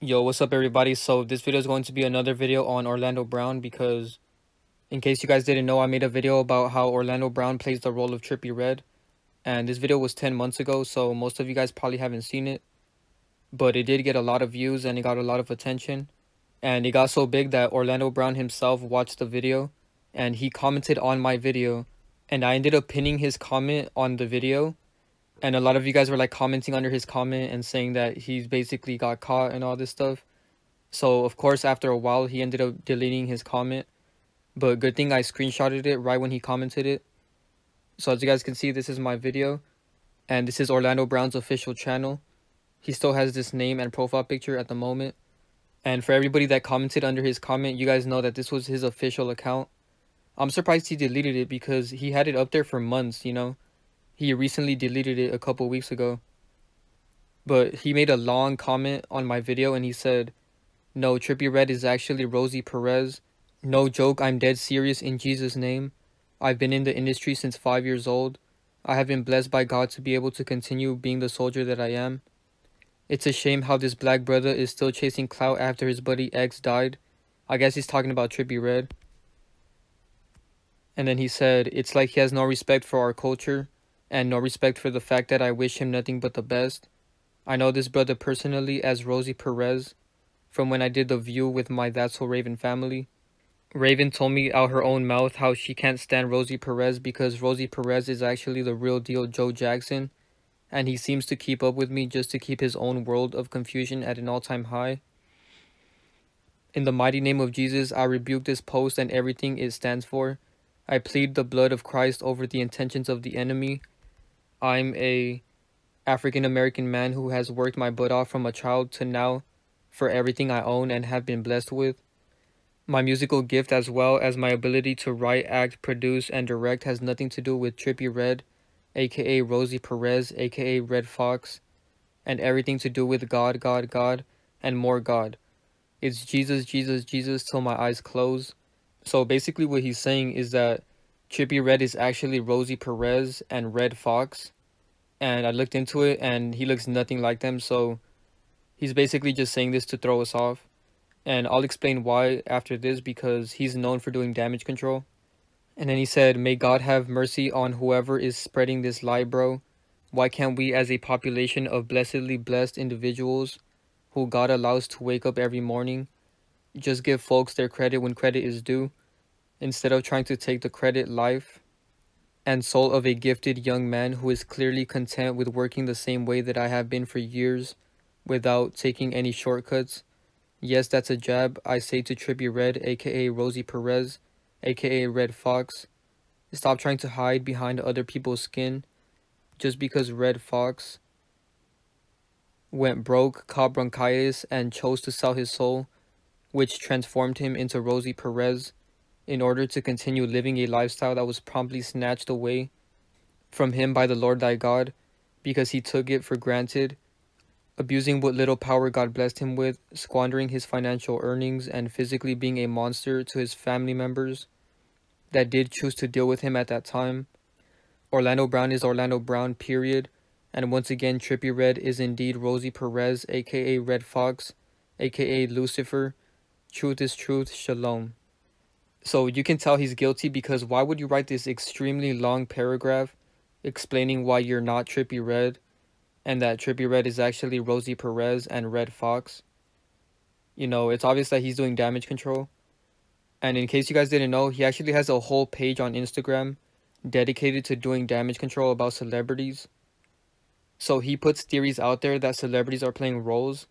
Yo, what's up everybody? So this video is going to be another video on Orlando Brown because in case you guys didn't know, I made a video about how Orlando Brown plays the role of Trippie Redd, and this video was 10 months ago, so most of you guys probably haven't seen it, but it did get a lot of views and it got a lot of attention, and it got so big that Orlando Brown himself watched the video and he commented on my video, and I ended up pinning his comment on the video. And a lot of you guys were like commenting under his comment and saying that he's basically got caught and all this stuff. So of course, after a while, he ended up deleting his comment. But good thing I screenshotted it right when he commented it. So as you guys can see, this is my video. And this is Orlando Brown's official channel. He still has this name and profile picture at the moment. And for everybody that commented under his comment, you guys know that this was his official account. I'm surprised he deleted it because he had it up there for months, you know. He recently deleted it a couple weeks ago. But he made a long comment on my video and he said, "No, Trippie Redd is actually Rosie Perez. No joke, I'm dead serious in Jesus' name. I've been in the industry since 5 years old. I have been blessed by God to be able to continue being the soldier that I am. It's a shame how this black brother is still chasing clout after his buddy X died." I guess he's talking about Trippie Redd. And then he said, "It's like he has no respect for our culture and no respect for the fact that I wish him nothing but the best. I know this brother personally as Rosie Perez from when I did The View with my That's So Raven family. Raven told me out her own mouth how she can't stand Rosie Perez because Rosie Perez is actually the real deal Joe Jackson, and he seems to keep up with me just to keep his own world of confusion at an all-time high. In the mighty name of Jesus, I rebuke this post and everything it stands for. I plead the blood of Christ over the intentions of the enemy. I'm a African American man who has worked my butt off from a child to now for everything I own and have been blessed with. My musical gift as well as my ability to write, act, produce, and direct has nothing to do with Trippie Redd, aka Rosie Perez, aka Red Fox, and everything to do with God, God, God, and more God. It's Jesus, Jesus, Jesus till my eyes close." So basically what he's saying is that Trippie Redd is actually Rosie Perez and Red Fox. And I looked into it and he looks nothing like them, so he's basically just saying this to throw us off. And I'll explain why after this because he's known for doing damage control. And then he said, "May God have mercy on whoever is spreading this lie, bro. Why can't we as a population of blessedly blessed individuals who God allows to wake up every morning just give folks their credit when credit is due instead of trying to take the credit, life, and soul of a gifted young man who is clearly content with working the same way that I have been for years without taking any shortcuts? Yes, that's a jab I say to Trippie Redd, aka Rosie Perez, aka Red Fox. Stop trying to hide behind other people's skin just because Red Fox went broke, caught bronchitis, and chose to sell his soul, which transformed him into Rosie Perez, in order to continue living a lifestyle that was promptly snatched away from him by the Lord thy God, because he took it for granted, abusing what little power God blessed him with, squandering his financial earnings, and physically being a monster to his family members that did choose to deal with him at that time. Orlando Brown is Orlando Brown, period. And once again, Trippie Redd is indeed Rosie Perez, aka Red Fox, aka Lucifer. Truth is truth. Shalom." So you can tell he's guilty because why would you write this extremely long paragraph explaining why you're not Trippie Redd and that Trippie Redd is actually Rosie Perez and Red Fox? You know, it's obvious that he's doing damage control. And in case you guys didn't know, he actually has a whole page on Instagram dedicated to doing damage control about celebrities. So he puts theories out there that celebrities are playing roles,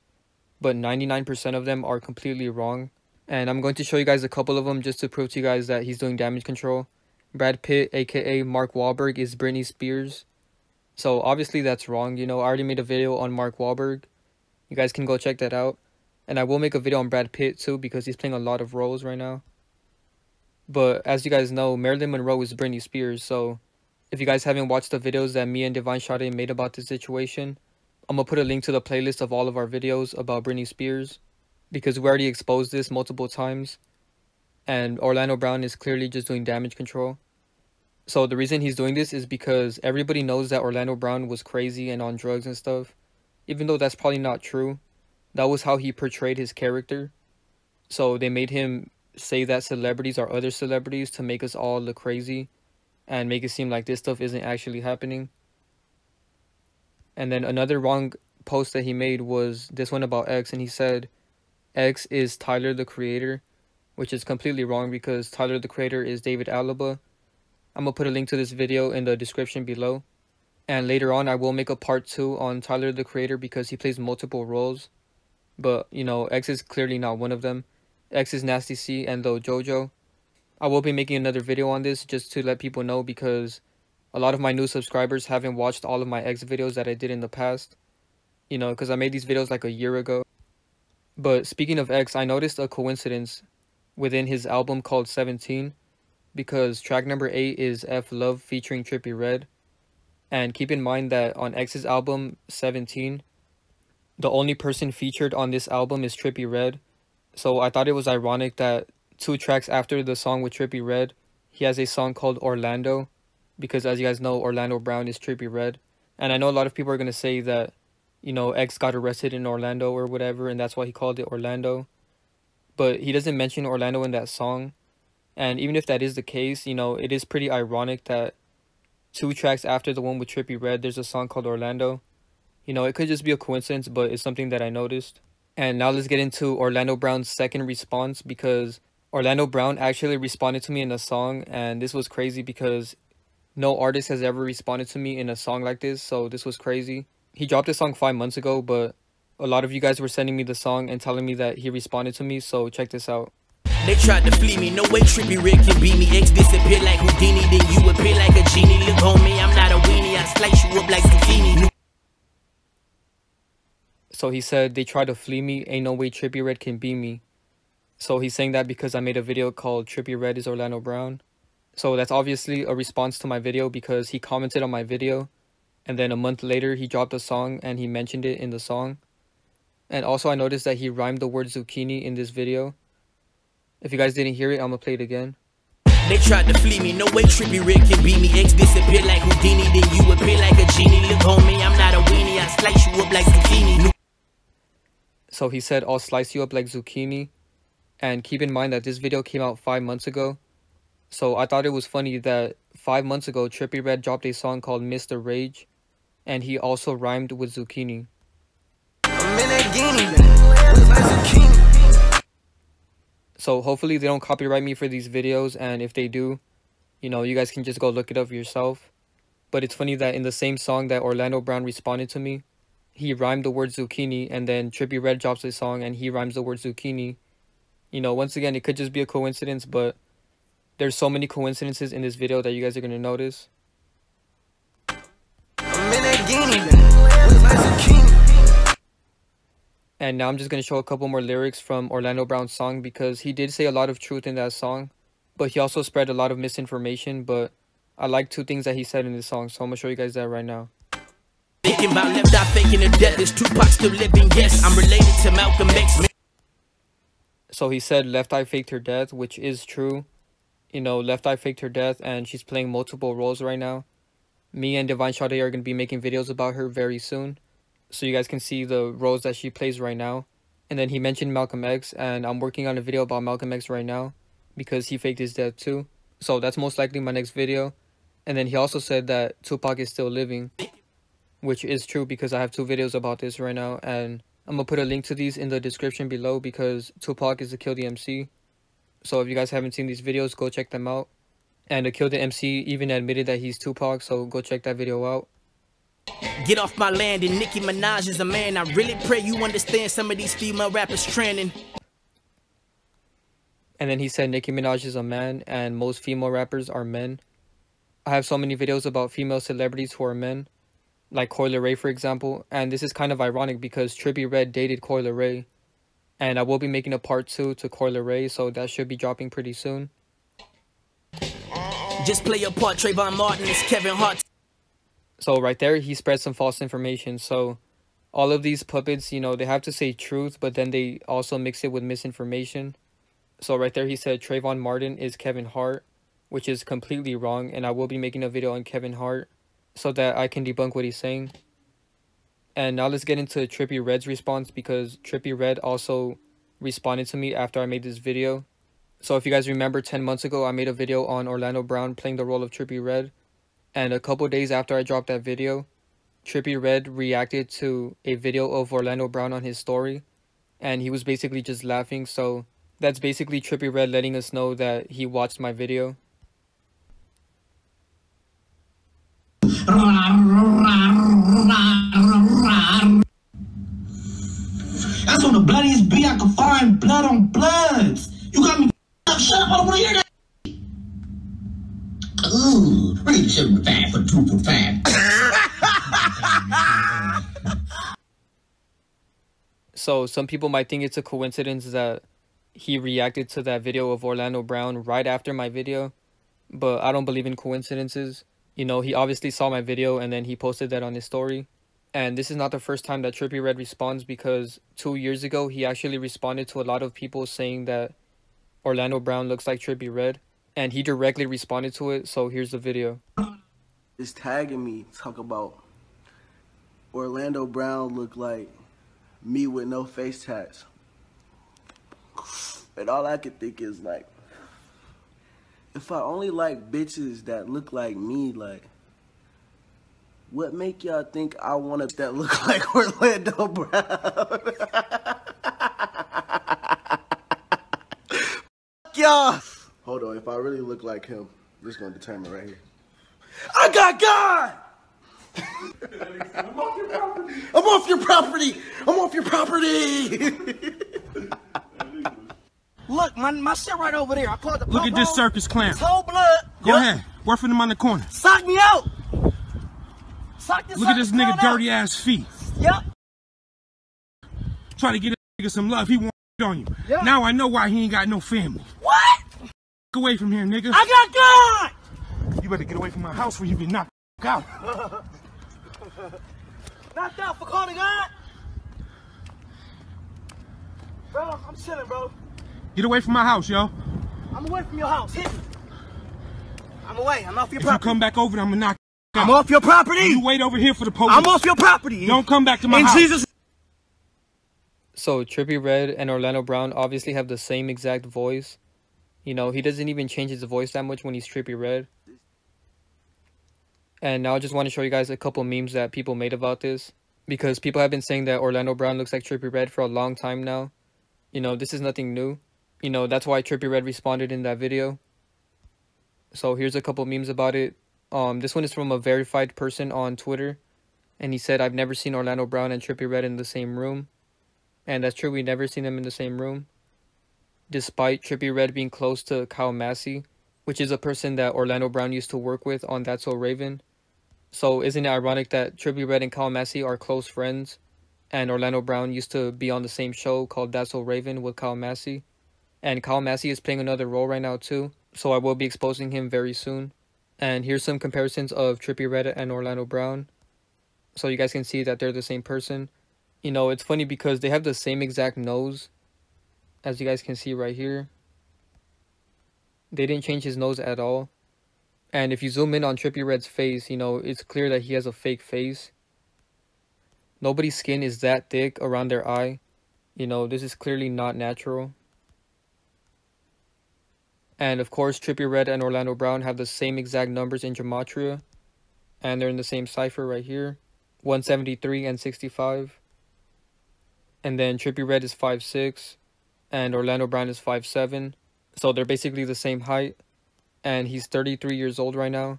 but 99% of them are completely wrong. And I'm going to show you guys a couple of them just to prove to you guys that he's doing damage control. Brad Pitt, aka Mark Wahlberg, is Britney Spears. So obviously that's wrong. You know, I already made a video on Mark Wahlberg. You guys can go check that out. And I will make a video on Brad Pitt too because he's playing a lot of roles right now. But as you guys know, Marilyn Monroe is Britney Spears. So if you guys haven't watched the videos that me and Divine Sade made about this situation, I'm going to put a link to the playlist of all of our videos about Britney Spears, because we already exposed this multiple times, and Orlando Brown is clearly just doing damage control. So the reason he's doing this is because everybody knows that Orlando Brown was crazy and on drugs and stuff, even though that's probably not true. that was how he portrayed his character. So they made him say that celebrities are other celebrities to make us all look crazy and make it seem like this stuff isn't actually happening. And then another wrong post that he made was this one about X, and he said X is Tyler the Creator, which is completely wrong because Tyler the Creator is David Alaba. I'm gonna put a link to this video in the description below. And later on I will make a part 2 on Tyler the Creator because he plays multiple roles. But, you know, X is clearly not one of them. X is Nasty C and Lil Jojo. I will be making another video on this just to let people know because a lot of my new subscribers haven't watched all of my X videos that I did in the past. You know, because I made these videos like a year ago. But speaking of X, I noticed a coincidence within his album called 17 because track number 8 is F Love featuring Trippie Redd. And keep in mind that on X's album 17, the only person featured on this album is Trippie Redd. So I thought it was ironic that 2 tracks after the song with Trippie Redd, he has a song called Orlando, because as you guys know, Orlando Brown is Trippie Redd. And I know a lot of people are going to say that, you know, X got arrested in Orlando or whatever, and that's why he called it Orlando. But he doesn't mention Orlando in that song. And even if that is the case, you know, it is pretty ironic that 2 tracks after the one with Trippie Redd, there's a song called Orlando. You know, it could just be a coincidence, but it's something that I noticed. And now let's get into Orlando Brown's second response, because Orlando Brown actually responded to me in a song, and this was crazy because no artist has ever responded to me in a song like this, so this was crazy. He dropped this song 5 months ago, but a lot of you guys were sending me the song and telling me that he responded to me, so check this out. They tried to flee me, no way Trippie Redd can beat me. X disappear like Houdini, then you appear like a genie. Look on me, I'm not a weenie, I slice you up like zucchini. So he said, they tried to flee me, ain't no way Trippie Redd can beat me. So he's saying that because I made a video called Trippie Redd is Orlando Brown. So that's obviously a response to my video because he commented on my video. And then a month later, he dropped a song and he mentioned it in the song. And also I noticed that he rhymed the word zucchini in this video. If you guys didn't hear it, I'm gonna play it again. They tried to flee me, no way Trippie Redd can beat me. X disappear like Houdini, then you appear like a genie. Look on me, I'm not a weenie, I slice you up like zucchini. So he said, I'll slice you up like zucchini. And keep in mind that this video came out 5 months ago. So I thought it was funny that 5 months ago, Trippie Redd dropped a song called Mr. Rage. And he also rhymed with zucchini. So hopefully they don't copyright me for these videos. And if they do, you know, you guys can just go look it up yourself. But it's funny that in the same song that Orlando Brown responded to me, he rhymed the word zucchini, and then Trippie Redd drops a song and he rhymes the word zucchini. You know, once again, it could just be a coincidence, but there's so many coincidences in this video that you guys are going to notice. And now I'm just going to show a couple more lyrics from Orlando Brown's song because he did say a lot of truth in that song, but he also spread a lot of misinformation. But I like 2 things that he said in this song, so I'm going to show you guys that right now. Thinking about left eye faking to death, is Tupac still living? Yes, I'm related to Malcolm X. So he said Left Eye faked her death, which is true. You know, Left Eye faked her death and she's playing multiple roles right now. Me and Divine Sade are going to be making videos about her very soon, so you guys can see the roles that she plays right now. And then he mentioned Malcolm X, and I'm working on a video about Malcolm X right now because he faked his death too. So that's most likely my next video. And then he also said that Tupac is still living, which is true because I have 2 videos about this right now, and I'm going to put a link to these in the description below because Tupac is the Kill the MC. So if you guys haven't seen these videos, go check them out. And the Kill the MC even admitted that he's Tupac, so go check that video out. Get off my land, and Nicki Minaj is a man. I really pray you understand some of these female rappers trending. And then he said Nicki Minaj is a man and most female rappers are men. I have so many videos about female celebrities who are men, like Coi Leray, for example. And this is kind of ironic because Trippie Redd dated Coi Leray. And I will be making a part 2 to Coi Leray, so that should be dropping pretty soon. Just play your part, Trayvon Martin is Kevin Hart. So right there, he spread some false information. So all of these puppets, you know, they have to say truth, but then they also mix it with misinformation. So right there, he said Trayvon Martin is Kevin Hart, which is completely wrong. And I will be making a video on Kevin Hart so that I can debunk what he's saying. And now let's get into Trippie Redd's response, because Trippie Redd also responded to me after I made this video. So if you guys remember, 10 months ago, I made a video on Orlando Brown playing the role of Trippie Redd. And a couple days after I dropped that video, Trippie Redd reacted to a video of Orlando Brown on his story. And he was basically just laughing. So that's basically Trippie Redd letting us know that he watched my video. That's on the bloodiest beat I could find. Blood on bloods. You got me up. Shut up. I don't want to hear that. Ooh, ready to show the fat for 2.5. So some people might think it's a coincidence that he reacted to that video of Orlando Brown right after my video, but I don't believe in coincidences. You know, he obviously saw my video and then he posted that on his story. And this is not the first time that Trippie Redd responds, because 2 years ago, he actually responded to a lot of people saying that Orlando Brown looks like Trippie Redd. And he directly responded to it, so here's the video. Is tagging me, talk about Orlando Brown look like me with no face tats. And all I could think is like, if I only like bitches that look like me, like, what make y'all think I want to that look like Orlando Brown? Y'all. Hold on, if I really look like him, this is gonna determine right here. I got God! I'm off your property! I'm off your property! I'm off your property! Look, my shit right over there. I called the Look at this circus clown. It's whole blood. Go ahead. Work for them on the corner. Sock me out. Sock this Look at this nigga clown dirty ass feet. Yep. Try to get a nigga some love. He won't on you. Yep. Now I know why he ain't got no family. What? Get away from here, nigga. I got God. You better get away from my house where you get knocked out. Knocked out for calling God? Bro, I'm chilling, bro. Get away from my house, yo. I'm away from your house. Hit me. I'm away. I'm off your If property. you come back over, I'm gonna knock you out. I'm off your property. You wait over here for the police. I'm off your property. Don't come back to my house. In Jesus. So Trippie Redd and Orlando Brown obviously have the same exact voice. You know, he doesn't even change his voice that much when he's Trippie Redd. And now I just want to show you guys a couple memes that people made about this, because people have been saying that Orlando Brown looks like Trippie Redd for a long time now. You know, this is nothing new. You know, that's why Trippie Redd responded in that video. So here's a couple memes about it. This one is from a verified person on Twitter. And he said, "I've never seen Orlando Brown and Trippie Redd in the same room." And that's true, we never seen them in the same room. Despite Trippie Redd being close to Kyle Massey, which is a person that Orlando Brown used to work with on That's So Raven. So isn't it ironic that Trippie Redd and Kyle Massey are close friends, and Orlando Brown used to be on the same show called That's So Raven with Kyle Massey? And Kyle Massey is playing another role right now too, so I will be exposing him very soon. And here's some comparisons of Trippie Redd and Orlando Brown, so you guys can see that they're the same person. You know, it's funny because they have the same exact nose, as you guys can see right here. They didn't change his nose at all. And if you zoom in on Trippie Redd's face, you know, it's clear that he has a fake face. Nobody's skin is that thick around their eye. You know, this is clearly not natural. And of course, Trippie Redd and Orlando Brown have the same exact numbers in gematria. And they're in the same cipher right here. 173 and 65. And then Trippie Redd is 5'6". And Orlando Brown is 5'7". So they're basically the same height. And he's 33 years old right now.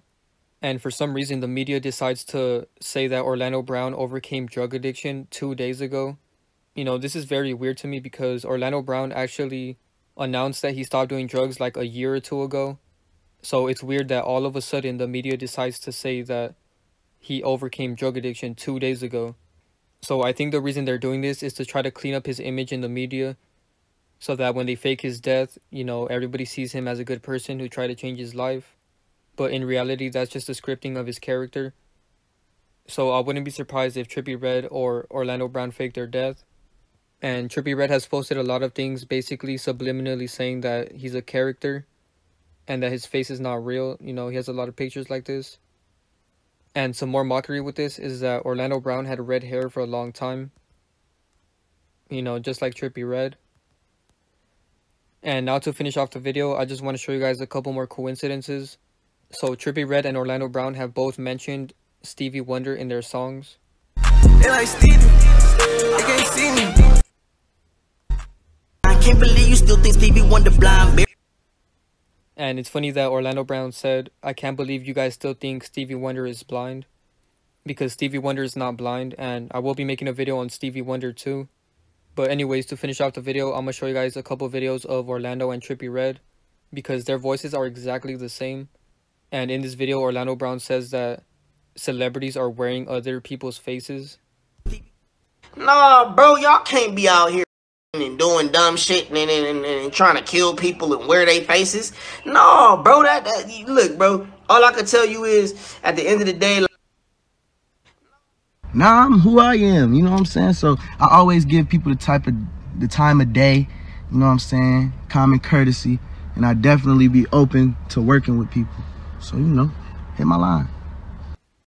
And for some reason, the media decides to say that Orlando Brown overcame drug addiction 2 days ago. You know, this is very weird to me, because Orlando Brown actually announced that he stopped doing drugs like a year or two ago. So it's weird that all of a sudden the media decides to say that he overcame drug addiction 2 days ago. So I think the reason they're doing this is to try to clean up his image in the media, so that when they fake his death, you know, everybody sees him as a good person who tried to change his life. But in reality, that's just a scripting of his character. So I wouldn't be surprised if Trippie Redd or Orlando Brown faked their death. And Trippie Redd has posted a lot of things basically subliminally saying that he's a character and that his face is not real. You know, he has a lot of pictures like this. And some more mockery with this is that Orlando Brown had red hair for a long time. You know, just like Trippie Redd. And now to finish off the video, I just want to show you guys a couple more coincidences. So Trippie Redd and Orlando Brown have both mentioned Stevie Wonder in their songs. They like Stevie, they can't see me. I can't believe you still think Stevie Wonder blind. And it's funny that Orlando Brown said, I can't believe you guys still think Stevie Wonder is blind. Because Stevie Wonder is not blind, and I will be making a video on Stevie Wonder too. But anyways, to finish off the video, I'm going to show you guys a couple videos of Orlando and Trippie Redd, because their voices are exactly the same. And in this video, Orlando Brown says that celebrities are wearing other people's faces. Nah, bro, y'all can't be out here and doing dumb shit and trying to kill people and wear their faces. No, bro, look, bro, all I can tell you is, at the end of the day, Nah, I'm who I am, you know what I'm saying? So I always give people the time of day, you know what I'm saying? Common courtesy, and I definitely be open to working with people. So, you know, hit my line.